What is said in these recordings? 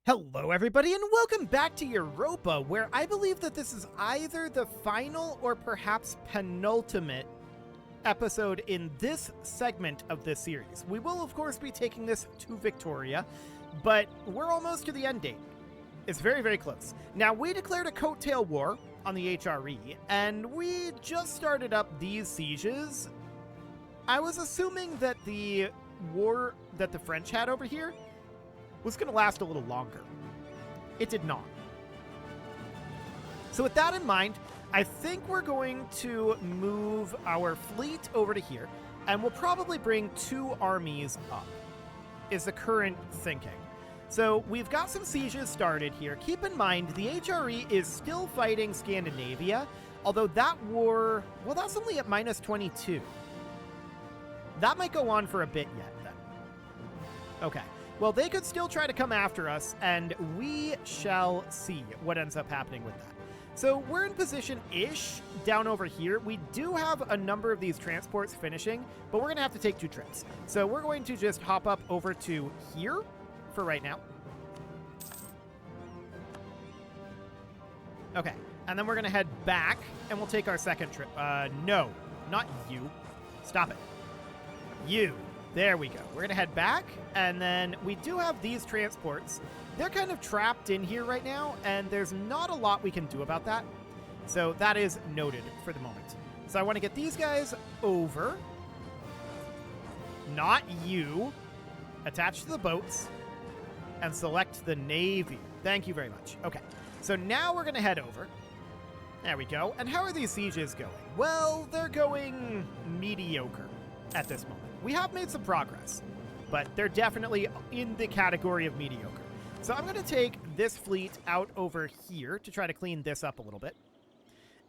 Hello everybody and welcome back to Europa, where I believe that this is either the final or perhaps penultimate episode in this segment of this series. We will of course be taking this to Victoria, but we're almost to the end date. It's very, very close. Now, we declared a coattail war on the HRE, and we just started up these sieges. I was assuming that the war that the French had over here was going to last a little longer. It did not. So with that in mind, I think we're going to move our fleet over to here, and we'll probably bring 2 armies up, is the current thinking. So we've got some sieges started here. Keep in mind, the HRE is still fighting Scandinavia, although that war, well, that's only at minus 22. That might go on for a bit yet, then. Okay. Well, they could still try to come after us, and we shall see what ends up happening with that. So we're in position-ish down over here. We do have a number of these transports finishing, but we're going to have to take 2 trips. So we're going to just hop up over to here for right now. Okay, and then we're going to head back, and we'll take our second trip. No, not you. Stop it. You. There we go. We're going to head back, and then we do have these transports. They're kind of trapped in here right now, and there's not a lot we can do about that. So that is noted for the moment. So I want to get these guys over. Not you. Attach to the boats, and select the Navy. Thank you very much. Okay, so now we're going to head over. There we go. And how are these sieges going? Well, they're going mediocre at this moment. We have made some progress, but they're definitely in the category of mediocre. So I'm going to take this fleet out over here to try to clean this up a little bit.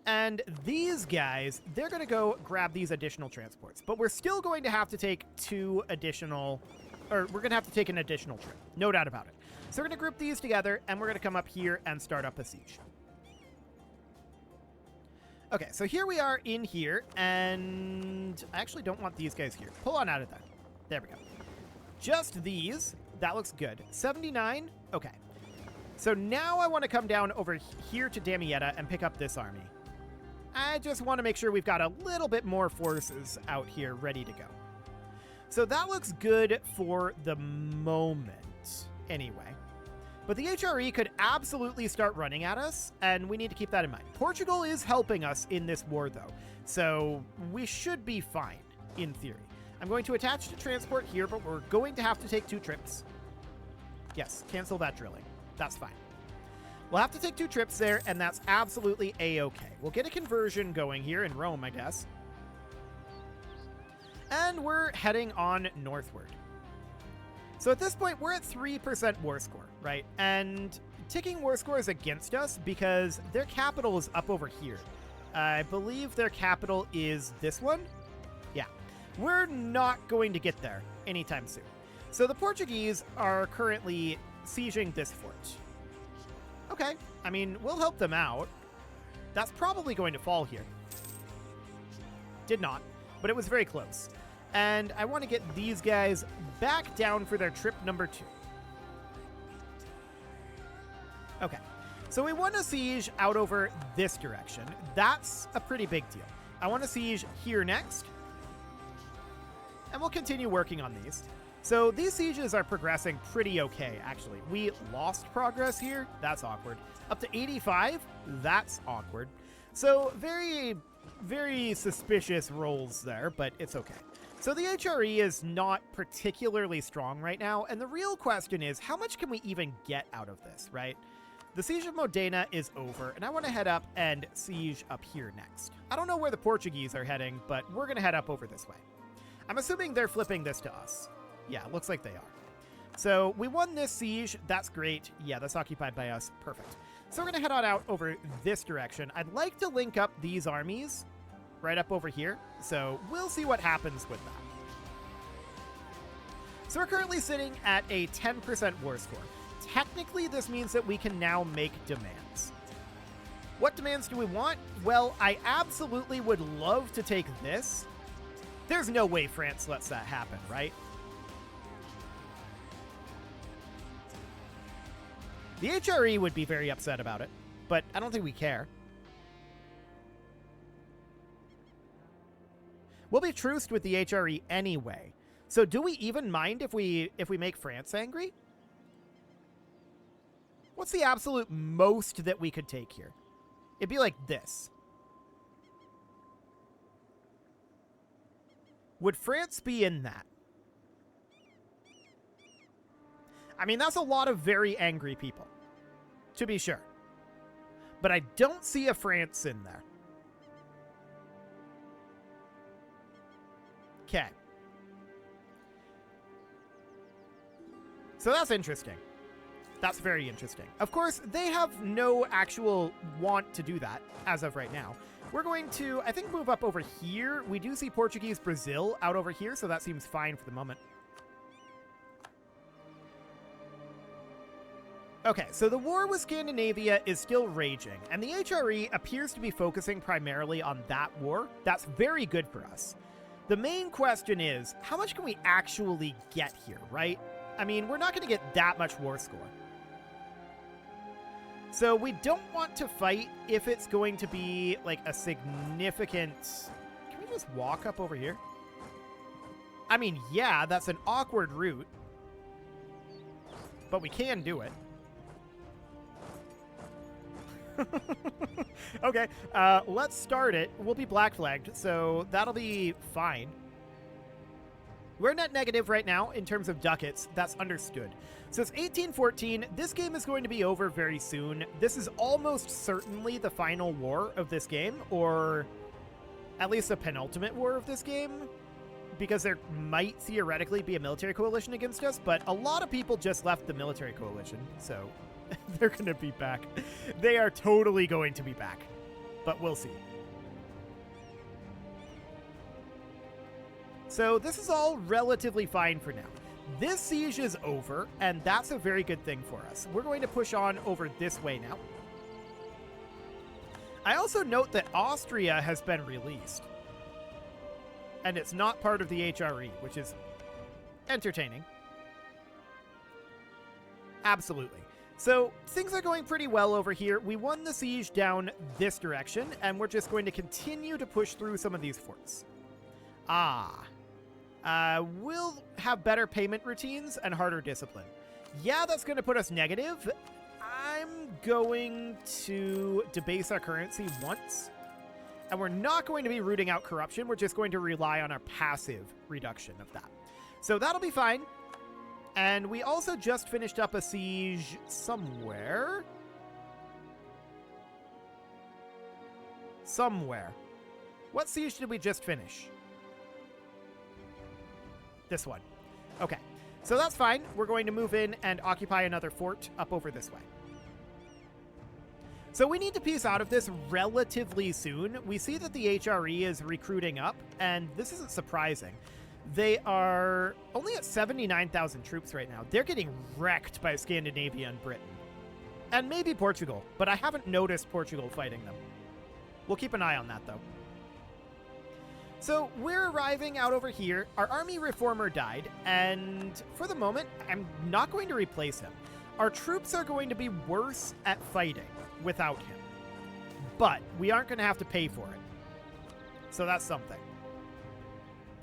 And these guys, they're going to go grab these additional transports. But we're still going to have to take 2 additional, or we're going to have to take an additional trip. No doubt about it. So we're going to group these together, and we're going to come up here and start up a siege. Okay, so here we are in here, and I actually don't want these guys here. Pull on out of there. There we go. Just these. That looks good. 79. Okay. So now I want to come down over here to Damietta and pick up this army. I just want to make sure we've got a little bit more forces out here ready to go. So that looks good for the moment, anyway. But the HRE could absolutely start running at us, and we need to keep that in mind. Portugal is helping us in this war, though, so we should be fine, in theory. I'm going to attach to transport here, but we're going to have to take 2 trips. Yes, cancel that drilling. That's fine. We'll have to take 2 trips there, and that's absolutely A-okay. We'll get a conversion going here in Rome, I guess. And we're heading on northward. So at this point, we're at 3% war score, right? And ticking war score is against us because their capital is up over here. I believe their capital is this one. Yeah. We're not going to get there anytime soon. So the Portuguese are currently sieging this fort. Okay. I mean, we'll help them out. That's probably going to fall here. Did not, but it was very close. And I want to get these guys back down for their trip number 2. Okay, so we want to siege out over this direction. That's a pretty big deal. I want to siege here next. And we'll continue working on these. So these sieges are progressing pretty okay, actually. We lost progress here. That's awkward. Up to 85. That's awkward. So very, very suspicious rolls there, but it's okay. So the HRE is not particularly strong right now, and the real question is, how much can we even get out of this, right? The siege of Modena is over, and I want to head up and siege up here next. I don't know where the Portuguese are heading, but we're going to head up over this way. I'm assuming they're flipping this to us. Yeah, looks like they are. So we won this siege. That's great. Yeah, that's occupied by us. Perfect. So we're going to head on out over this direction. I'd like to link up these armies right up over here. So we'll see what happens with that. So we're currently sitting at a 10% war score. Technically, this means that we can now make demands. What demands do we want? Well, I absolutely would love to take this. There's no way France lets that happen, right? The HRE would be very upset about it, but I don't think we care. We'll be truced with the HRE anyway. So do we even mind if we make France angry? What's the absolute most that we could take here? It'd be like this. Would France be in that? I mean, that's a lot of very angry people, to be sure. But I don't see a France in there. Okay. So that's interesting. That's very interesting. Of course, they have no actual want to do that as of right now. We're going to, I think, move up over here. We do see Portuguese Brazil out over here, so that seems fine for the moment. Okay, so the war with Scandinavia is still raging, and the HRE appears to be focusing primarily on that war. That's very good for us. The main question is, how much can we actually get here, right? I mean, we're not going to get that much war score. So we don't want to fight if it's going to be like a significant... Can we just walk up over here? I mean, yeah, that's an awkward route, but we can do it. Okay, let's start it. We'll be black flagged, so that'll be fine. We're net negative right now in terms of ducats. That's understood. So it's 1814. This game is going to be over very soon. This is almost certainly the final war of this game, or at least the penultimate war of this game, because there might theoretically be a military coalition against us, but a lot of people just left the military coalition, so they're going to be back. They are totally going to be back, but we'll see. So this is all relatively fine for now. This siege is over, and that's a very good thing for us. We're going to push on over this way now. I also note that Austria has been released, and it's not part of the HRE, which is entertaining. Absolutely. So things are going pretty well over here. We won the siege down this direction, and we're just going to continue to push through some of these forts. We'll have better payment routines and harder discipline. Yeah, that's going to put us negative. I'm going to debase our currency once, and we're not going to be rooting out corruption. We're just going to rely on our passive reduction of that. So that'll be fine. And we also just finished up a siege somewhere. What siege did we just finish? This one. Okay, so that's fine. We're going to move in and occupy another fort up over this way. So we need to piece out of this relatively soon. We see that the HRE is recruiting up, and this isn't surprising. They are only at 79,000 troops right now. They're getting wrecked by Scandinavia and Britain. And maybe Portugal, but I haven't noticed Portugal fighting them. We'll keep an eye on that, though. So we're arriving out over here. Our army reformer died, and for the moment, I'm not going to replace him. Our troops are going to be worse at fighting without him, but we aren't going to have to pay for it. So that's something.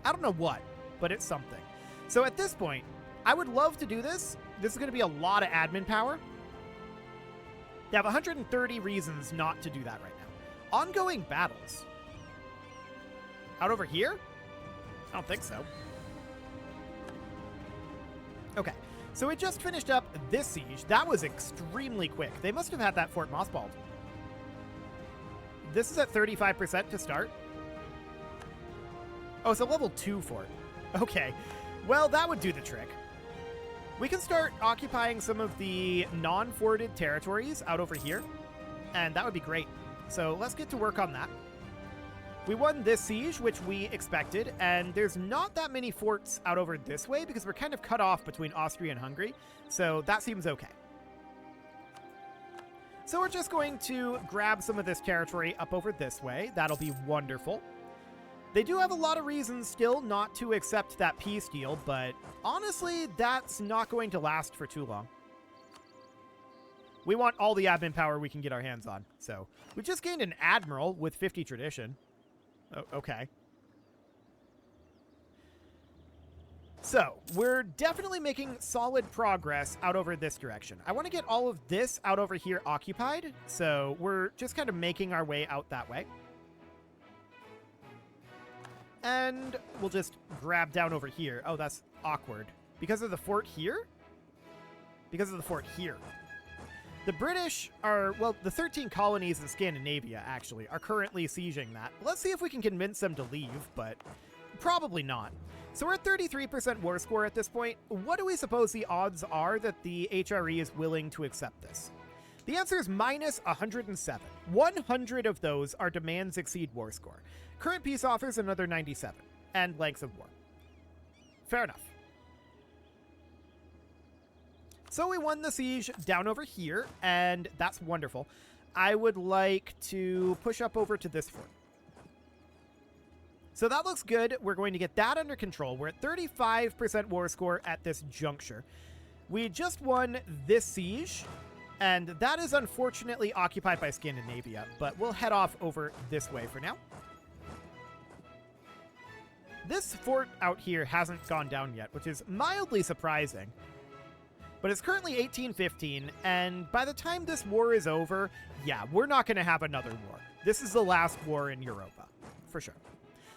I don't know what, but it's something. So at this point, I would love to do this. This is going to be a lot of admin power. They have 130 reasons not to do that right now. Ongoing battles. Out over here? I don't think so. Okay, so we just finished up this siege. That was extremely quick. They must have had that fort mothballed. This is at 35% to start. Oh, it's a level 2 fort. Okay, well, that would do the trick. We can start occupying some of the non-forted territories out over here, and that would be great. So let's get to work on that. We won this siege, which we expected, and there's not that many forts out over this way because we're kind of cut off between Austria and Hungary, so that seems okay. So we're just going to grab some of this territory up over this way. That'll be wonderful. They do have a lot of reasons still not to accept that peace deal, but honestly, that's not going to last for too long. We want all the admin power we can get our hands on. So we just gained an admiral with 50 tradition. Okay. So we're definitely making solid progress out over this direction. I want to get all of this out over here occupied. So we're just kind of making our way out that way. And we'll just grab down over here. Oh, that's awkward. Because of the fort here? Because of the fort here. The British are, well, the 13 colonies in Scandinavia, actually, are currently sieging that. Let's see if we can convince them to leave, but probably not. So we're at 33% war score at this point. What do we suppose the odds are that the HRE is willing to accept this? The answer is minus 107. 100 of those are demands exceed war score. Current peace offers another 97, and lengths of war. Fair enough. So we won the siege down over here, and that's wonderful. I would like to push up over to this fort. So that looks good. We're going to get that under control. We're at 35% war score at this juncture. We just won this siege, and that is unfortunately occupied by Scandinavia, but we'll head off over this way for now. This fort out here hasn't gone down yet, which is mildly surprising. But it's currently 1815, and by the time this war is over, yeah, we're not going to have another war. This is the last war in Europa, for sure.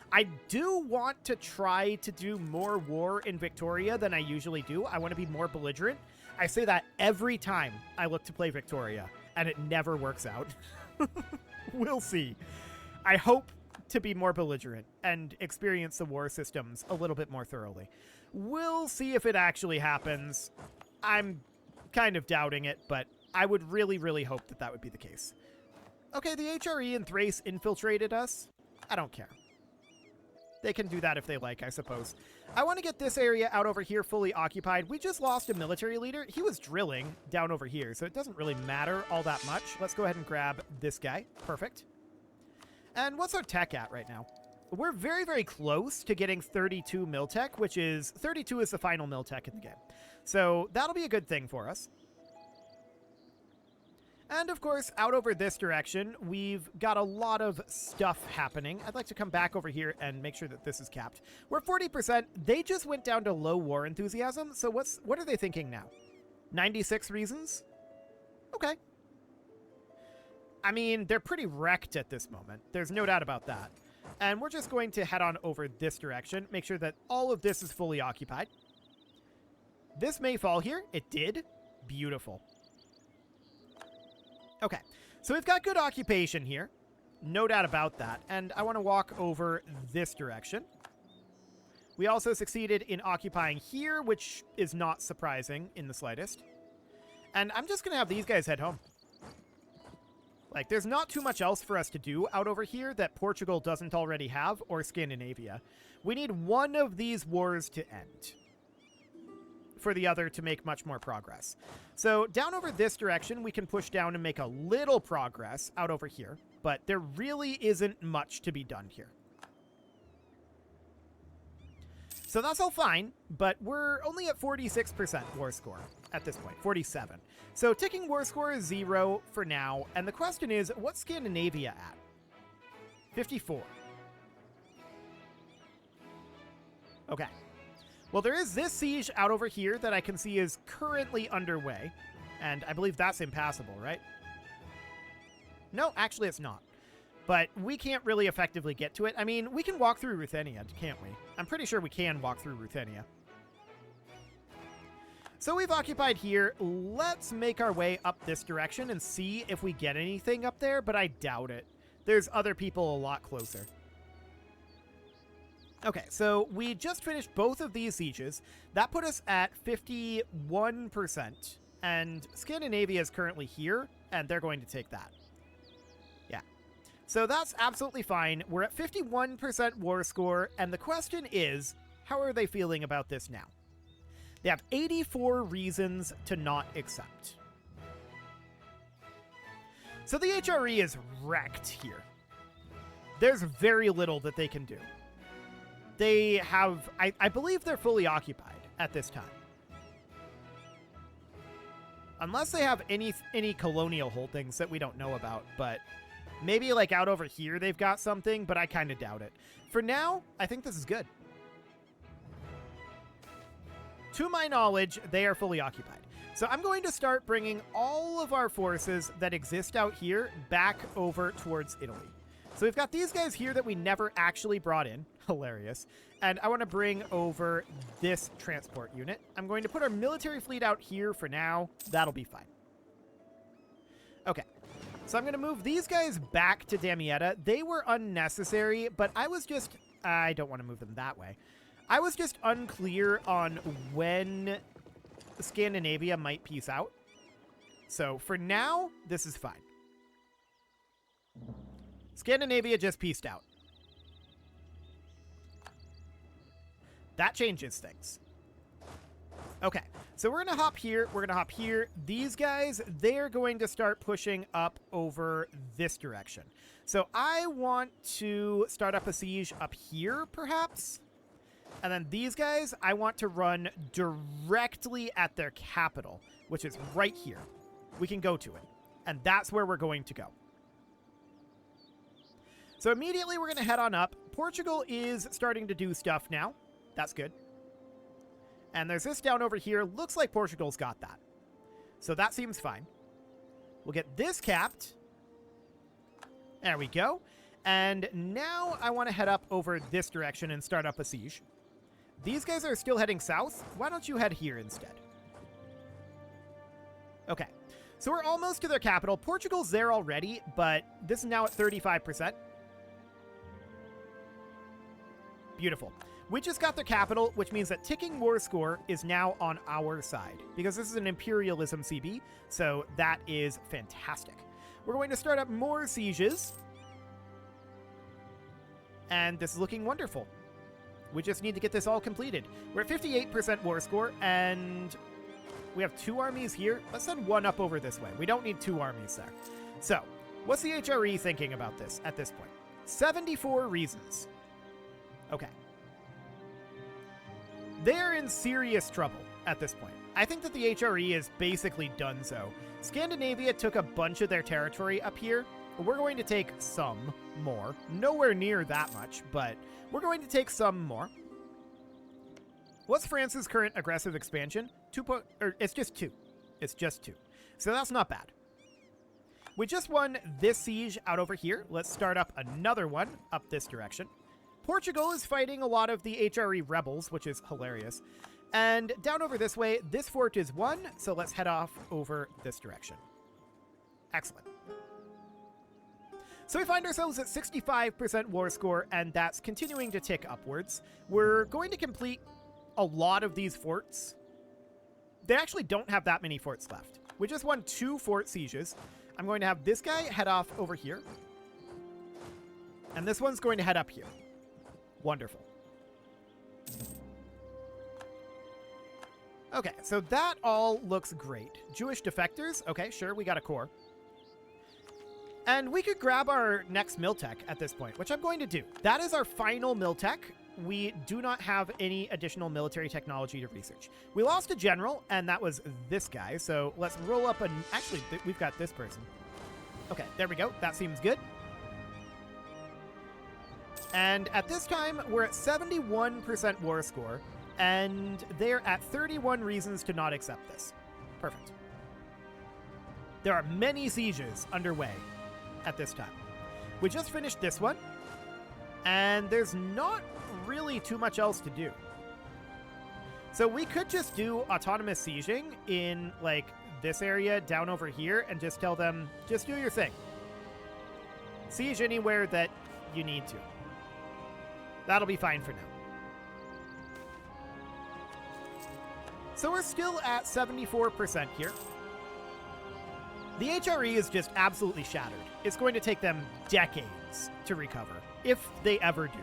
I do want to try to do more war in Victoria than I usually do. I want to be more belligerent. I say that every time I look to play Victoria, and it never works out. We'll see. I hope to be more belligerent and experience the war systems a little bit more thoroughly. We'll see if it actually happens. I'm kind of doubting it, but I would really, really hope that that would be the case. Okay, the HRE in Thrace infiltrated us. I don't care. They can do that if they like, I suppose. I want to get this area out over here fully occupied. We just lost a military leader. He was drilling down over here, so it doesn't really matter all that much. Let's go ahead and grab this guy. Perfect. And what's our tech at right now? We're very, very close to getting 32 mil tech, which is 32 is the final mil tech in the game. So that'll be a good thing for us. And of course, out over this direction, we've got a lot of stuff happening. I'd like to come back over here and make sure that this is capped. We're 40%. They just went down to low war enthusiasm. So what are they thinking now? 96 reasons? Okay. I mean, they're pretty wrecked at this moment. There's no doubt about that. And we're just going to head on over this direction, make sure that all of this is fully occupied. This may fall here. It did. Beautiful. Okay, so we've got good occupation here. No doubt about that. And I want to walk over this direction. We also succeeded in occupying here, which is not surprising in the slightest. And I'm just going to have these guys head home. Like, there's not too much else for us to do out over here that Portugal doesn't already have, or Scandinavia. We need one of these wars to end for the other to make much more progress. So down over this direction, we can push down and make a little progress out over here, but there really isn't much to be done here. So that's all fine, but we're only at 46% war score at this point, 47. So ticking war score is 0 for now, and the question is, what's Scandinavia at? 54. Okay. Well, there is this siege out over here that I can see is currently underway, and I believe that's impassable, right? No, actually it's not. But we can't really effectively get to it. I mean, we can walk through Ruthenia, can't we? I'm pretty sure we can walk through Ruthenia. So we've occupied here. Let's make our way up this direction and see if we get anything up there, but I doubt it. There's other people a lot closer. Okay, so we just finished both of these sieges. That put us at 51%, and Scandinavia is currently here, and they're going to take that. Yeah. So that's absolutely fine. We're at 51% war score, and the question is, how are they feeling about this now? They have 84 reasons to not accept. So the HRE is wrecked here. There's very little that they can do. They have, I believe they're fully occupied at this time. Unless they have any colonial holdings that we don't know about, but maybe like out over here they've got something, but I kind of doubt it. For now, I think this is good. To my knowledge, they are fully occupied. So I'm going to start bringing all of our forces that exist out here back over towards Italy. So we've got these guys here that we never actually brought in. Hilarious. And I want to bring over this transport unit. I'm going to put our military fleet out here for now. That'll be fine. Okay. So I'm going to move these guys back to Damietta. They were unnecessary, but I don't want to move them that way. I was just unclear on when Scandinavia might peace out. So for now, this is fine. Scandinavia just peaced out. That changes things. Okay, so we're going to hop here. We're going to hop here. These guys, they're going to start pushing up over this direction. So I want to start up a siege up here, perhaps. And then these guys, I want to run directly at their capital, which is right here. We can go to it. And that's where we're going to go. So immediately we're going to head on up. Portugal is starting to do stuff now. That's good. And there's this down over here. Looks like Portugal's got that. So that seems fine. We'll get this capped. There we go. And now I want to head up over this direction and start up a siege. These guys are still heading south. Why don't you head here instead? Okay. So we're almost to their capital. Portugal's there already, but this is now at 35%. Beautiful. We just got their capital, which means that ticking war score is now on our side, because this is an imperialism CB, so that is fantastic. We're going to start up more sieges, and this is looking wonderful. We just need to get this all completed. We're at 58% war score, and we have 2 armies here. Let's send 1 up over this way. We don't need 2 armies there. So, what's the HRE thinking about this at this point? 74 reasons. Okay. They're in serious trouble at this point. I think that the HRE is basically done so. Scandinavia took a bunch of their territory up here. We're going to take some more. Nowhere near that much, but we're going to take some more. What's France's current aggressive expansion? It's just 2. It's just 2. So that's not bad. We just won this siege out over here. Let's start up another one up this direction. Portugal is fighting a lot of the HRE rebels, which is hilarious. And down over this way, this fort is 1, so let's head off over this direction. Excellent. So we find ourselves at 65% war score, and that's continuing to tick upwards. We're going to complete a lot of these forts. They actually don't have that many forts left. We just won 2 fort sieges. I'm going to have this guy head off over here. And this one's going to head up here. Wonderful. Okay, so that all looks great. Jewish defectors. Okay, sure, we got a core. And we could grab our next Miltech at this point, which I'm going to do. That is our final Miltech. We do not have any additional military technology to research. We lost a general, and that was this guy. So let's roll up actually, we've got this person. Okay, there we go. That seems good. And at this time, we're at 71% war score, and they're at 31 reasons to not accept this. Perfect. There are many sieges underway at this time. We just finished this one, and there's not really too much else to do. So we could just do autonomous sieging in, like, this area down over here and just tell them, just do your thing. Siege anywhere that you need to. That'll be fine for now. So we're still at 74% here. The HRE is just absolutely shattered. It's going to take them decades to recover, if they ever do,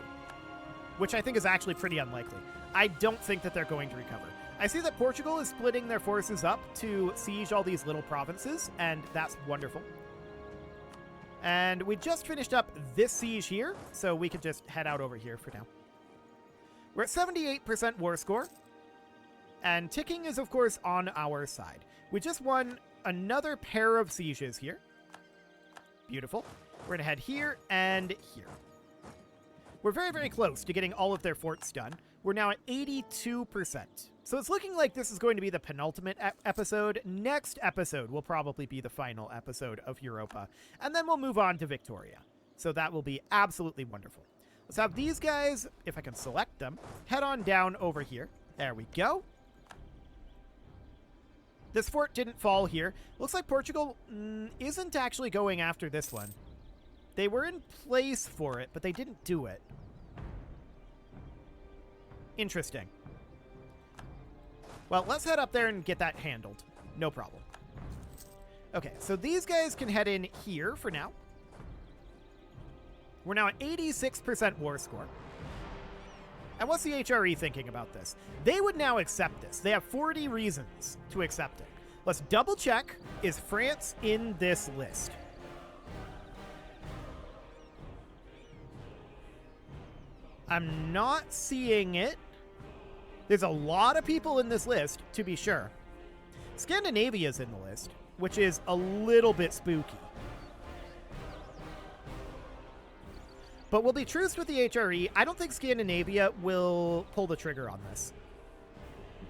which I think is actually pretty unlikely. I don't think that they're going to recover. I see that Portugal is splitting their forces up to siege all these little provinces, and that's wonderful. And we just finished up this siege here, so we could just head out over here for now. We're at 78% war score, and ticking is, of course, on our side. We just won another pair of sieges here. Beautiful. We're going to head here and here. We're very, very close to getting all of their forts done. We're now at 82%. So it's looking like this is going to be the penultimate episode. Next episode will probably be the final episode of Europa. And then we'll move on to Victoria. So that will be absolutely wonderful. Let's have these guys, if I can select them, head on down over here. There we go. This fort didn't fall here. Looks like Portugal isn't actually going after this one. They were in place for it, but they didn't do it. Interesting. Well, let's head up there and get that handled. No problem. Okay, so these guys can head in here for now. We're now at 86% war score. And what's the HRE thinking about this? They would now accept this. They have 40 reasons to accept it. Let's double check. Is France in this list? I'm not seeing it. There's a lot of people in this list, to be sure. Scandinavia's in the list, which is a little bit spooky. But we'll be truced with the HRE. I don't think Scandinavia will pull the trigger on this.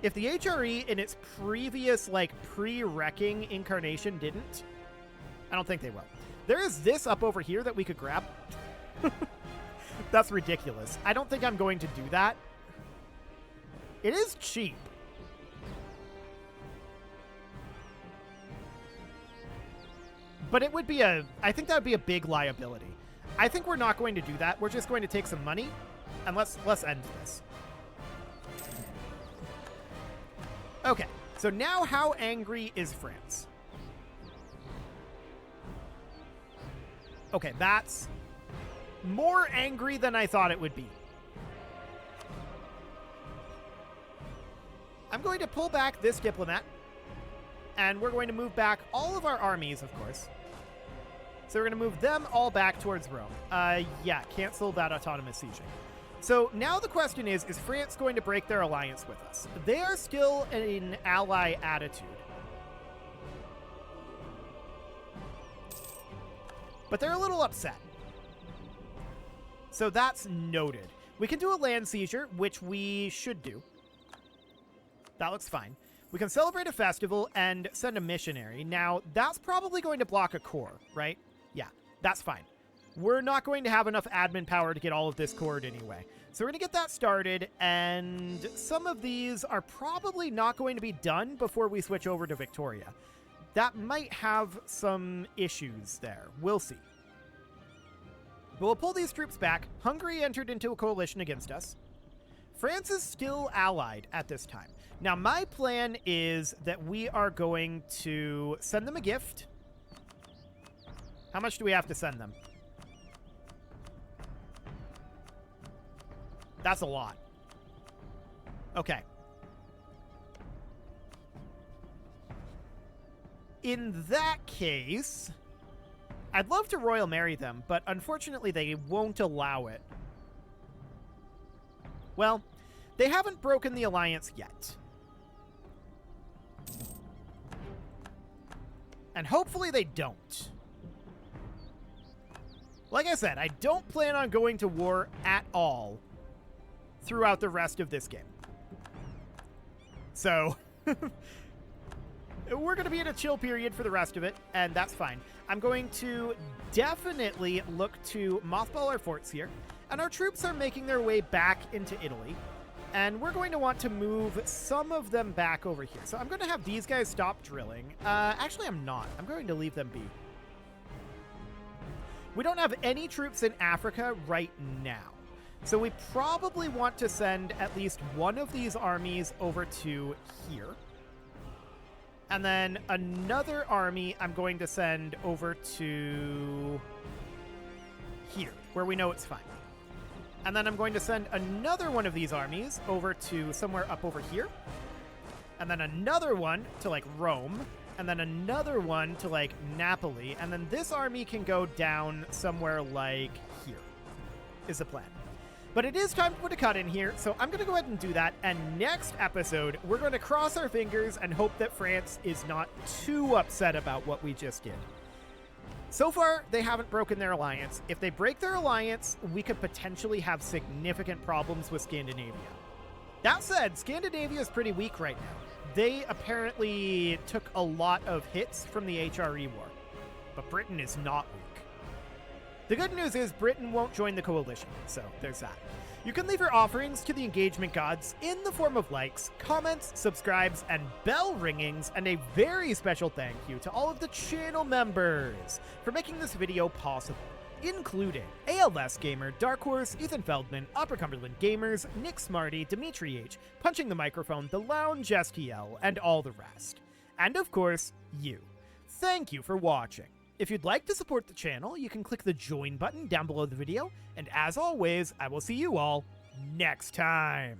If the HRE in its previous, pre-wrecking incarnation didn't, I don't think they will. There is this up over here that we could grab. That's ridiculous. I don't think I'm going to do that. It is cheap. But it would be I think that would be a big liability. I think we're not going to do that. We're just going to take some money and let's end this. Okay, so now how angry is France? Okay, that's more angry than I thought it would be. I'm going to pull back this diplomat, and we're going to move back all of our armies, of course. So we're going to move them all back towards Rome. Yeah, cancel that autonomous sieging. So now the question is France going to break their alliance with us? They are still in ally attitude. But they're a little upset. So that's noted. We can do a land seizure, which we should do. That looks fine. We can celebrate a festival and send a missionary. Now, that's probably going to block a core, right? Yeah, that's fine. We're not going to have enough admin power to get all of this cored anyway. So we're going to get that started, and some of these are probably not going to be done before we switch over to Victoria. That might have some issues there. We'll see. But we'll pull these troops back. Hungary entered into a coalition against us. France is still allied at this time. Now, my plan is that we are going to send them a gift. How much do we have to send them? That's a lot. Okay. In that case, I'd love to Royal Marry them, but unfortunately they won't allow it. Well, they haven't broken the alliance yet. And hopefully they don't. Like I said, I don't plan on going to war at all throughout the rest of this game. So, we're going to be in a chill period for the rest of it, and that's fine. I'm going to definitely look to mothball our forts here, and our troops are making their way back into Italy, and we're going to want to move some of them back over here. So I'm going to have these guys stop drilling. Actually, I'm not. I'm going to leave them be. We don't have any troops in Africa right now. So we probably want to send at least one of these armies over to here. And then another army I'm going to send over to here, where we know it's fine. And then I'm going to send another one of these armies over to somewhere up over here. And then another one to, Rome. And then another one to, Napoli. And then this army can go down somewhere here, is the plan. But it is time to put a cut in here, so I'm going to go ahead and do that. And next episode, we're going to cross our fingers and hope that France is not too upset about what we just did. So far, they haven't broken their alliance. If they break their alliance, we could potentially have significant problems with Scandinavia. That said, Scandinavia is pretty weak right now. They apparently took a lot of hits from the HRE war, but Britain is not weak. The good news is Britain won't join the coalition, so there's that. You can leave your offerings to the engagement gods in the form of likes, comments, subscribes, and bell ringings, and a very special thank you to all of the channel members for making this video possible, including ALS Gamer, Dark Horse, Ethan Feldman, Upper Cumberland Gamers, Nick Smarty, Dimitri H, Punching the Microphone, The Lounge STL, and all the rest. And of course, you. Thank you for watching. If you'd like to support the channel, you can click the join button down below the video, and as always, I will see you all next time.